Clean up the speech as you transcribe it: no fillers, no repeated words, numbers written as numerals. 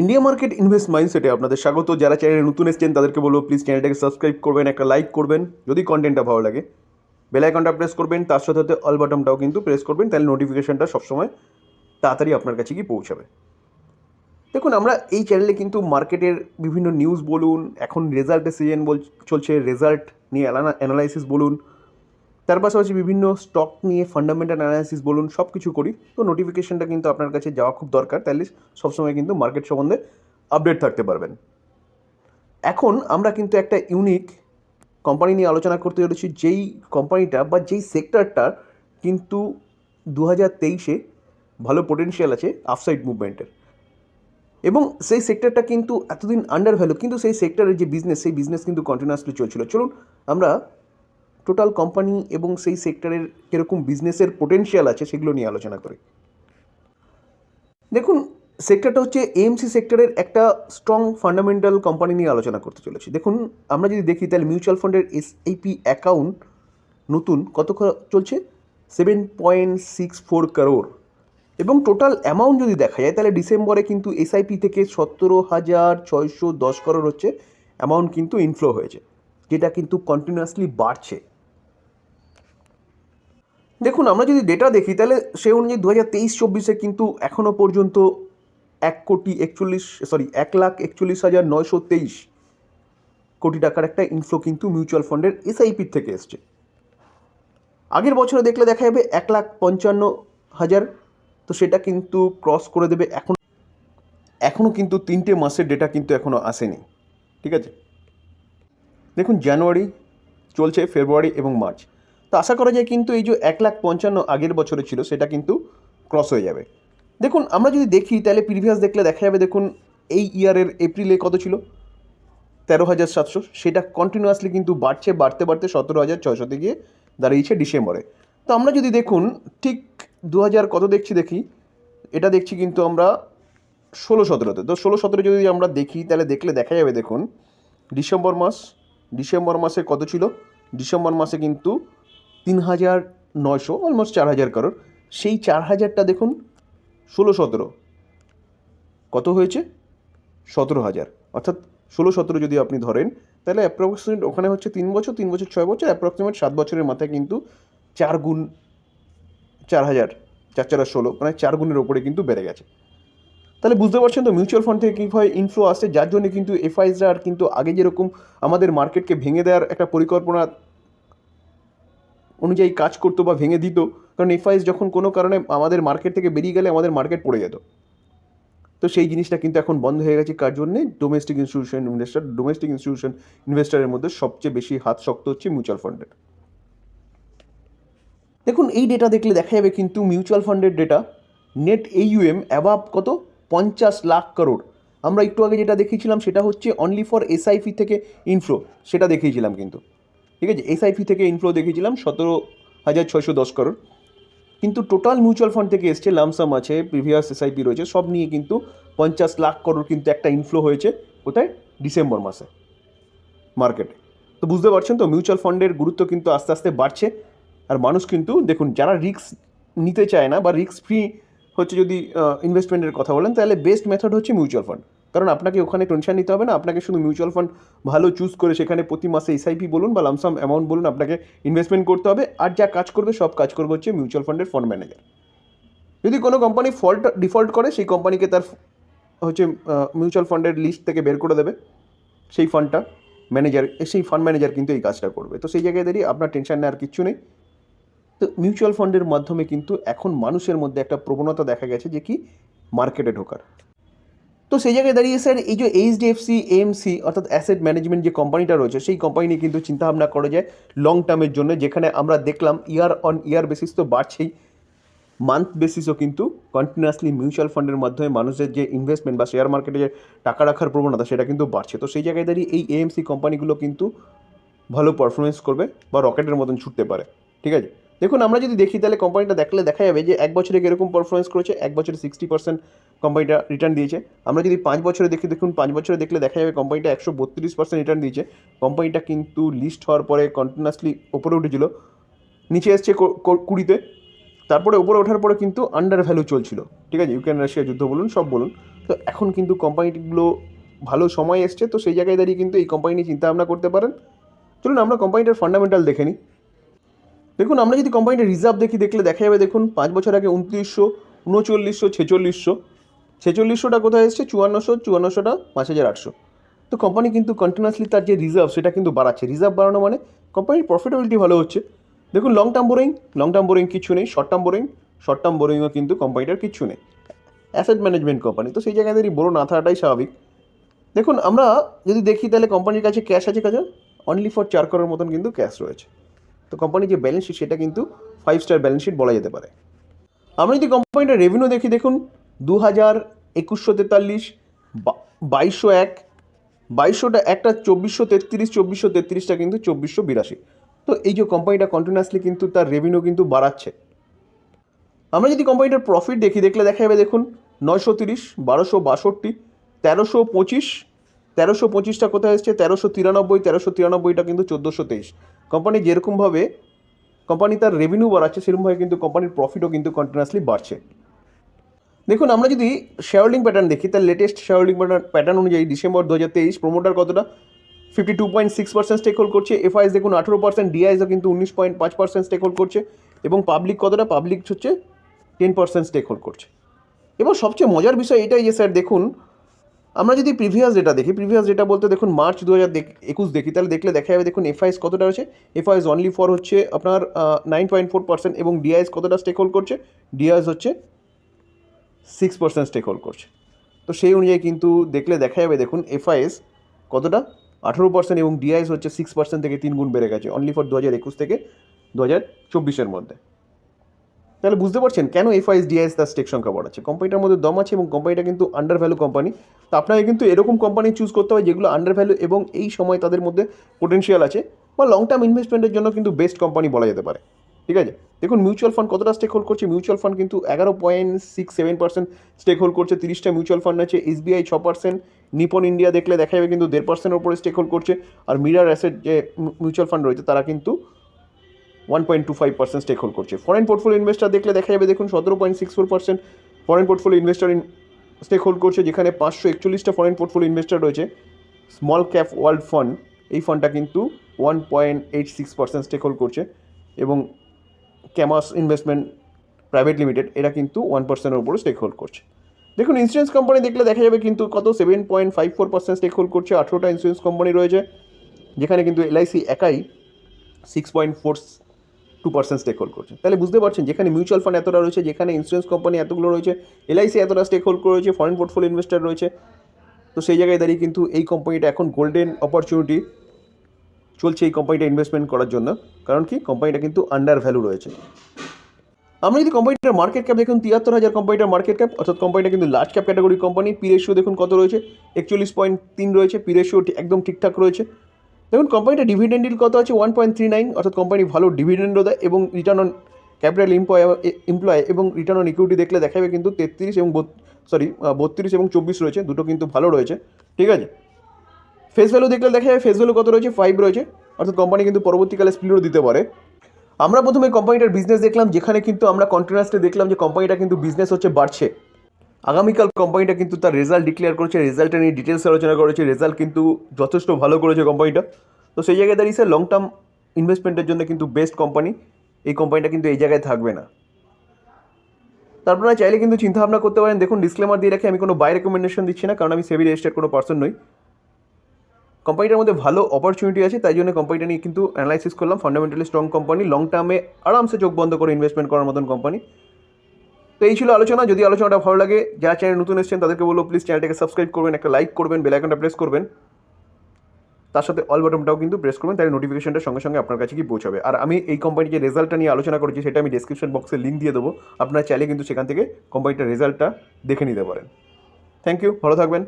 India market invest মাইন্ডসেটে আপনাদের স্বাগত। যারা চ্যানেলে নতুন এসেছেন তাদেরকে বলবো প্লিজ চ্যানেলটাকে সাবস্ক্রাইব করবেন, একটা লাইক করবেন যদি কন্টেন্টটা ভালো লাগে, বেল আইকনটা প্রেস করবেন, তার সাথে সাথে অল বাটনটাও কিন্তু প্রেস করবেন, তাহলে নোটিফিকেশনটা সবসময় তাড়াতাড়ি আপনার কাছে গিয়ে পৌঁছাবে। দেখুন, আমরা এই চ্যানেলে কিন্তু মার্কেটের বিভিন্ন নিউজ বলুন, এখন রেজাল্টের সিজন চলছে, রেজাল্ট নিয়ে অ্যানালাইসিস বলুন, তার পাশাপাশি বিভিন্ন স্টক নিয়ে ফান্ডামেন্টাল অ্যানালাইসিস বলুন, সব কিছু করি। তো নোটিফিকেশনটা কিন্তু আপনার কাছে যাওয়া খুব দরকার, তাহলে সবসময় কিন্তু মার্কেট সম্বন্ধে আপডেট থাকতে পারবেন। এখন আমরা কিন্তু একটা ইউনিক কোম্পানি নিয়ে আলোচনা করতে চলেছি, যেই কোম্পানিটা বা যেই সেক্টরটার কিন্তু 2023-এ ভালো পোটেনশিয়াল আছে আপসাইড মুভমেন্টের, এবং সেই সেক্টরটা কিন্তু এতদিন আন্ডার ভ্যালু, কিন্তু সেই সেক্টরের যে বিজনেস, সেই বিজনেস কিন্তু কন্টিনিউয়াসলি চলছিল। চলুন আমরা টোটাল কোম্পানি এবং সেই সেক্টরের কীরকম বিজনেসের পোটেনশিয়াল আছে সেগুলো নিয়ে আলোচনা করি। দেখুন, সেক্টরটা হচ্ছে এএমসি সেক্টরের একটা স্ট্রং ফান্ডামেন্টাল কোম্পানি নিয়ে আলোচনা করতে চলেছি। দেখুন, আমরা যদি দেখি তাহলে মিউচুয়াল ফান্ডের এসআইপি অ্যাকাউন্ট নতুন কত চলছে, 7.64 crore, এবং টোটাল অ্যামাউন্ট যদি দেখা যায় তাহলে ডিসেম্বরে কিন্তু এসআইপি থেকে 17,610 crore হচ্ছে অ্যামাউন্ট কিন্তু ইনফ্লো হয়েছে, যেটা কিন্তু কন্টিনিউয়াসলি বাড়ছে। দেখুন, আমরা যদি ডেটা দেখি তাহলে সে অনুযায়ী 2023-24-এ কিন্তু এখনও পর্যন্ত 1,41,923 কোটি টাকার একটা ইনফ্লো কিন্তু মিউচুয়াল ফান্ডের এসআইপির থেকে এসছে। আগের বছরে দেখলে দেখা যাবে 1,55,000, তো সেটা কিন্তু ক্রস করে দেবে। এখনও কিন্তু 3টে মাসের ডেটা কিন্তু এখনও আসেনি, ঠিক আছে। দেখুন, জানুয়ারি চলছে, ফেব্রুয়ারি এবং মার্চ, তো আশা করা যায় কিন্তু এই যে 1,55,000 আগের বছরে ছিল সেটা কিন্তু ক্রস হয়ে যাবে। দেখুন, আমরা যদি দেখি তাহলে প্রিভিয়াস দেখলে দেখা যাবে, দেখুন এই ইয়ারের এপ্রিলে কত ছিল, 13,700, সেটা কন্টিনিউয়াসলি কিন্তু বাড়তে বাড়তে 17,600 গিয়ে দাঁড়িয়েছে ডিসেম্বরে। তো আমরা যদি দেখুন ঠিক 2000 কত দেখি, এটা দেখছি কিন্তু আমরা 16-17-তে। তো 16-17 যদি আমরা দেখি তাহলে দেখা যাবে, দেখুন ডিসেম্বর মাসে কত ছিল, ডিসেম্বর মাসে কিন্তু 3,900, অলমোস্ট 4,000 crore। সেই 4,000টা দেখুন 16-17 কত হয়েছে, 17,000, অর্থাৎ 16-17 যদি আপনি ধরেন তাহলে অ্যাপ্রক্সিমেট ওখানে হচ্ছে 3 বছর 6 বছর, অ্যাপ্রক্সিমেট 7 বছরের মাথায় কিন্তু 4 গুণ 4,000, 4×4 = 16, মানে 4 গুণের ওপরে কিন্তু বেড়ে গেছে। তাহলে বুঝতে পারছেন তো মিউচুয়াল ফান্ড থেকে কীভাবে ইনফ্লো আসছে, যার জন্য কিন্তু এফআইসরা আর কিন্তু আগে যেরকম আমাদের মার্কেটকে ভেঙে দেওয়ার একটা পরিকল্পনা অনুযায়ী কাজ করতো বা ভেঙে দিত, কারণ এফআইস যখন কোনো কারণে আমাদের মার্কেট থেকে বেরিয়ে গেলে আমাদের মার্কেট পড়ে যেত। তো সেই জিনিসটা কিন্তু এখন বন্ধ হয়ে গেছে। কার জন্যে? ডোমেস্টিক ইনভেস্টারের মধ্যে সবচেয়ে বেশি হাত শক্ত হচ্ছে মিউচুয়াল ফান্ডের। দেখুন, এই ডেটা দেখলে দেখা যাবে কিন্তু মিউচুয়াল ফান্ডের ডেটা নেট এইউএম অ্যাবাভ কত, 50 লাখ crore। আমরা একটু আগে যেটা দেখিয়েছিলাম সেটা হচ্ছে অনলি ফর এসআইপি থেকে ইনফ্লো, সেটা দেখিয়েছিলাম কিন্তু, ঠিক আছে। এসআইপি থেকে ইনফ্লো দেখিয়েছিলাম 17,610 crore, কিন্তু টোটাল মিউচুয়াল ফান্ড থেকে এসছে, লামসাম আছে, প্রিভিয়াস এসআইপি রয়েছে, সব নিয়ে কিন্তু 50 লাখ crore কিন্তু একটা ইনফ্লো হয়েছে কোথায়, ডিসেম্বর মাসে মার্কেটে। তো বুঝতে পারছেন তো মিউচুয়াল ফান্ডের গুরুত্ব কিন্তু আস্তে আস্তে বাড়ছে। আর মানুষ কিন্তু দেখুন, যারা রিস্ক নিতে চায় না বা রিস্ক ফ্রি হচ্ছে যদি ইনভেস্টমেন্টের কথা বলেন, তাহলে বেস্ট মেথড হচ্ছে মিউচুয়াল ফান্ড। কারণ আপনাকে ওখানে টেনশন নিতে হবে না, আপনাকে শুধু মিউচুয়াল ফান্ড ভালো চুজ করে সেখানে প্রতি মাসে এসআইপি বলুন বা লামসাম অ্যামাউন্ট বলুন আপনাকে ইনভেস্টমেন্ট করতে হবে, আর যা কাজ করবে সব কাজ করবে হচ্ছে মিউচুয়াল ফান্ডের ফান্ড ম্যানেজার। যদি কোনো কোম্পানি ডিফল্ট করে, সেই কোম্পানিকে তার হচ্ছে মিউচুয়াল ফান্ডের লিস্ট থেকে বের করে দেবে সেই ফান্ডটা ম্যানেজার, সেই ফান্ড ম্যানেজার কিন্তু এই কাজটা করবে। তো সেই জায়গায় দাঁড়িয়ে আপনার টেনশন নেওয়ার কিচ্ছু নেই। তো মিউচুয়াল ফান্ডের মাধ্যমে কিন্তু এখন মানুষের মধ্যে একটা প্রবণতা দেখা গেছে যে কি, মার্কেটে ঢোকার। তো সেই জায়গায় দাঁড়িয়ে স্যার এই যে এইচডিএফসি এএমসি অর্থাৎ অ্যাসেট ম্যানেজমেন্ট যে কোম্পানিটা রয়েছে, সেই কোম্পানি নিয়ে কিন্তু চিন্তাভাবনা করা যায় লং টার্মের জন্য, যেখানে আমরা দেখলাম ইয়ার অন ইয়ার বেসিস তো বাড়ছেই, মান্থ বেসিসও কিন্তু কন্টিনিউয়াসলি মিউচুয়াল ফান্ডের মাধ্যমে মানুষের যে ইনভেস্টমেন্ট বা শেয়ার মার্কেটে যে টাকা রাখার প্রবণতা সেটা কিন্তু বাড়ছে। তো সেই জায়গায় দাঁড়িয়ে এই এএমসি কোম্পানিগুলো কিন্তু ভালো পারফরমেন্স করবে বা রকেটের মতন ছুটতে পারে, ঠিক আছে। দেখুন, আমরা যদি দেখি তাহলে কোম্পানিটা দেখা যাবে যে 1 বছরে কীরকম পারফরমেন্স করেছে। 1 বছরে 60% কোম্পানিটা রিটার্ন দিয়েছে। আমরা যদি 5 বছরে দেখি, দেখুন 5 বছরে দেখলে দেখা যাবে কোম্পানিটা 132% রিটার্ন দিয়েছে। কোম্পানিটা কিন্তু লিস্ট হওয়ার পরে কন্টিনিউয়াসলি ওপরে উঠেছিল, নিচে এসছে 20-তে, তারপরে উপরে ওঠার পরে কিন্তু আন্ডার ভ্যালু চলছিল, ঠিক আছে, ইউক্রেন রাশিয়া যুদ্ধ বলুন সব বলুন। তো এখন কিন্তু কোম্পানিগুলো ভালো সময় এসছে, তো সেই জায়গায় দাঁড়িয়ে কিন্তু এই কোম্পানি নিয়ে চিন্তা ভাবনা করতে পারেন। চলুন আমরা কোম্পানিটার ফান্ডামেন্টাল দেখে নিই। দেখুন আমরা যদি কোম্পানিটার রিজার্ভ দেখলে দেখা যাবে, দেখুন 5 বছর আগে 2900, 3900, 4600 কোথায় এসছে, 5400টা 5800। তো কোম্পানি কিন্তু কন্টিনিউয়াসলি তার যে রিজার্ভ সেটা কিন্তু বাড়াচ্ছে। রিজার্ভ বাড়ানো মানে কোম্পানির প্রফিটেবিলিটি ভালো হচ্ছে। দেখুন লং টার্ম বোরিং কিছু নেই, শর্ট টার্ম বোরিংও কিন্তু কোম্পানিটার কিচ্ছু নেই। অ্যাসেট ম্যানেজমেন্ট কোম্পানি, তো সেই জায়গায় বড় না থাকাটাই স্বাভাবিক। দেখুন আমরা যদি দেখি তাহলে কোম্পানির কাছে ক্যাশ আছে অনলি ফর 4 crore মতন কিন্তু ক্যাশ রয়েছে। তো কোম্পানির যে ব্যালেন্স শিট সেটা কিন্তু 5 স্টার ব্যালেন্স শিট বলা যেতে পারে। আমরা যদি কোম্পানিটার রেভিনিউ দেখি, দেখুন 2143, 2201, 2200টা একটা 2433টা কিন্তু 2482। তো এই যে কোম্পানিটা কন্টিনিউয়াসলি কিন্তু তার রেভিনিউ কিন্তু বাড়াচ্ছে। আমরা যদি কোম্পানিটার প্রফিট দেখলে দেখা যাবে, দেখুন 930, 1262, 1325, 1325টা কোথায় এসছে, 1393টা কিন্তু 1423। কোম্পানি যেরকমভাবে কোম্পানি তার রেভিনিউ বাড়াচ্ছে সেরকমভাবে কিন্তু কোম্পানির প্রফিটও কিন্তু কন্টিনিউয়াসলি বাড়ছে। দেখুন আমরা যদি শেয়ার হোল্ডিং প্যাটার্ন দেখি, তার লেটেস্ট শেয়ার হোল্ডিং প্যাটার্ন অনুযায়ী ডিসেম্বর 2023 প্রোমোটার কতটা 52.6% স্টেক হোল্ড করছে, এফআইএস দেখুন 18%, ডিআইএসও কিন্তু 19.5% স্টেক হোল্ড করছে, এবং পাবলিক কতটা, পাবলিক হচ্ছে 10% স্টেক হোল্ড করছে। এবং সবচেয়ে মজার বিষয় এটাই যে স্যার দেখুন আমরা যদি প্রিভিয়াস ডেটা বলতে দেখুন মার্চ 2021 দেখি, তাহলে দেখা যাবে দেখুন এফআইএস কতটা রয়েছে, এফআইএস অনলি ফর হচ্ছে আপনার 9.4%, এবং ডিআইএস কতটা স্টেক হোল্ড করছে, ডিআইএস হচ্ছে 6% স্টেক হোল্ড করছে। তো সেই অনুযায়ী কিন্তু দেখা যাবে দেখুন এফআইএস কতটা 18% এবং ডিআইএস হচ্ছে 6% থেকে 3 গুণ বেড়ে গেছে অনলি ফর 2021 থেকে 2024 মধ্যে। তাহলে বুঝতে পারছেন কেন এফআইএস ডিআইএস তার স্টেক সংখ্যা বাড়াচ্ছে। কোম্পানিটার মধ্যে দম আছে এবং কোম্পানিটা কিন্তু আন্ডার ভ্যালু কোম্পানি। তো আপনাকে কিন্তু এরকম কোম্পানি চুজ করতে হবে যেগুলো আন্ডার ভ্যালু এবং এই সময় তাদের মধ্যে পোটেনশিয়াল আছে, বা লং টার্ম ইনভেস্টমেন্টের জন্য কিন্তু বেস্ট কোম্পানি বলা যেতে পারে, ঠিক আছে। দেখুন মিউচুয়াল ফান্ড কতটা স্টেক হোল্ড করছে, মিউচুয়াল ফান্ড কিন্তু 11.67% স্টেক হোল্ড করছে। 30টা মিউচুয়াল ফান্ড আছে, এসবিআই 6%, নিপন ইন্ডিয়া দেখলে দেখা যাবে কিন্তু 1.5%-এর উপরে স্টেক হোল্ড করছে, আর মিরার অ্যাসেট যে মিউচুয়াল ফান্ড রয়েছে তারা কিন্তু 1.25% স্টেক হোল্ড করছে। ফরেন পোর্টফোলিও ইনভেস্টার দেখলে দেখা যাবে দেখুন 17.64% foreign portfolio investor stake hold করছে, যেখানে 541টা ফরেন পোর্টফোলিও ইনভেস্টার রয়েছে। স্মল ক্যাপ ওয়ার্ল্ড ফান্ড, এই ফান্ডটা কিন্তু 1.86% স্টেক হোল্ড করছে, এবং ক্যামাস ইনভেস্টমেন্ট প্রাইভেট লিমিটেড এরা কিন্তু 1%-এর উপরে স্টেক হোল্ড করছে। দেখুন ইন্স্যুরেন্স কোম্পানি দেখলে দেখা যাবে কিন্তু কত 7.54% স্টেক হোল্ড করছে। 18টা ইন্স্যুরেন্স কোম্পানি রয়েছে, যেখানে কিন্তু এলআইসি একাই 6.42% স্টেক হোল্ড করছে। তাহলে বুঝতে পারছেন যেখানে মিউচুয়াল ফান্ড এতটা রয়েছে, যেখানে ইন্স্যুরেন্স কোম্পানি এতগুলো রয়েছে, এলআইসি এতটা স্টেক হোল্ড করেছে, ফরেন পোর্টফোলিও ইনভেস্টার রয়েছে, তো সেই জায়গায় দাঁড়িয়ে কিন্তু এই কোম্পানিটা এখন গোল্ডেন অপরচুনিটি চলছে এই কোম্পানিটা ইনভেস্টমেন্ট করার জন্য। কারণ কি কোম্পানিটা কিন্তু আন্ডার ভ্যালু রয়েছে। আমরা যদি কোম্পানিটার মার্কেট ক্যাপ দেখুন 73,000 কোম্পানিটার মার্কেট ক্যাপ, অর্থাৎ কোম্পানিটা কিন্তু large cap category company. P ratio দেখুন কত রয়েছে, 41.3 রয়েছে, পি রেশিও একদম ঠিকঠাক রয়েছে। দেখুন কোম্পানিটা ডিভিডেন্ড ইল্ড কত আছে 1.39, অর্থাৎ কোম্পানি ভালো ডিভিডেন্ডও দেয়, এবং রিটার্ন অন ক্যাপিটাল এমপ্লয় এবং রিটার্ন অন ইকুইটি দেখলে দেখা যাবে কিন্তু 32 এবং 24 রয়েছে, দুটো কিন্তু ভালো রয়েছে, ঠিক আছে। ফেস ভ্যালু দেখলে দেখা যাবে ফেস ভ্যালু কত রয়েছে 5 রয়েছে, অর্থাৎ কোম্পানি কিন্তু পরবর্তীকালে স্প্লিটও দিতে পারে। আমরা প্রথমে কোম্পানিটার বিজনেস দেখলাম, যেখানে কিন্তু আমরা কন্টিনিউয়াসলি দেখলাম যে কোম্পানিটা কিন্তু বিজনেস হচ্ছে বাড়ছে। আগামীকাল কোম্পানিটা কিন্তু তার রেজাল্ট ডিক্লেয়ার করেছে, রেজাল্টটা নিয়ে ডিটেলস আলোচনা করেছে, রেজাল্ট কিন্তু যথেষ্ট ভালো করেছে কোম্পানিটা। তো সেই জায়গায় দাঁড়িয়ে লং টার্ম ইনভেস্টমেন্টের জন্য কিন্তু বেস্ট কোম্পানি। এই কোম্পানিটা কিন্তু এই জায়গায় থাকবে না। তারপরে চাইলে কিন্তু চিন্তাভাবনা করতে পারেন। দেখুন ডিসক্লেমার দিয়ে রাখি, আমি কোনো বাই রেকমেন্ডেশন দিচ্ছি না, কারণ আমি সেবি রেজিস্টার্ড কোনো পার্সন নই। কোম্পানিটার মধ্যে ভালো অপরচুনিটি আছে, তাই জন্য কোম্পানিটা নিয়ে কিন্তু অ্যানালাইসিস করলাম। ফান্ডামেন্টালি স্ট্রং কোম্পানি, লং টার্মে আরামসে চোখ বন্ধ করে ইনভেস্টমেন্ট করার মতন কোম্পানি। তো এই ছিল আলোচনা। যদি আলোচনাটা ভালো লাগে, যারা চ্যানেল নতুন এসেছেন তাদেরকে বলবো প্লিজ চ্যানেলটাকে সাবস্ক্রাইব করবেন, একটা লাইক করবেন, বেল আইকনটা প্রেস করবেন, তার সাথে অল বাটনটাও কিন্তু প্রেস করবেন, তাহলে নোটিফিকেশনটা সঙ্গে সঙ্গে আপনার কাছে কি পৌঁছাবে। আর আমি এই কোম্পানির যে রেজাল্টটা নিয়ে আলোচনা করেছি সেটা আমি ডেসক্রিপশন বক্সে লিঙ্ক দিয়ে দেবো, আপনারা চাইলে কিন্তু সেখান থেকে কোম্পানিটার রেজাল্টটা দেখে নিতে পারেন। থ্যাংক ইউ, ভালো থাকবেন।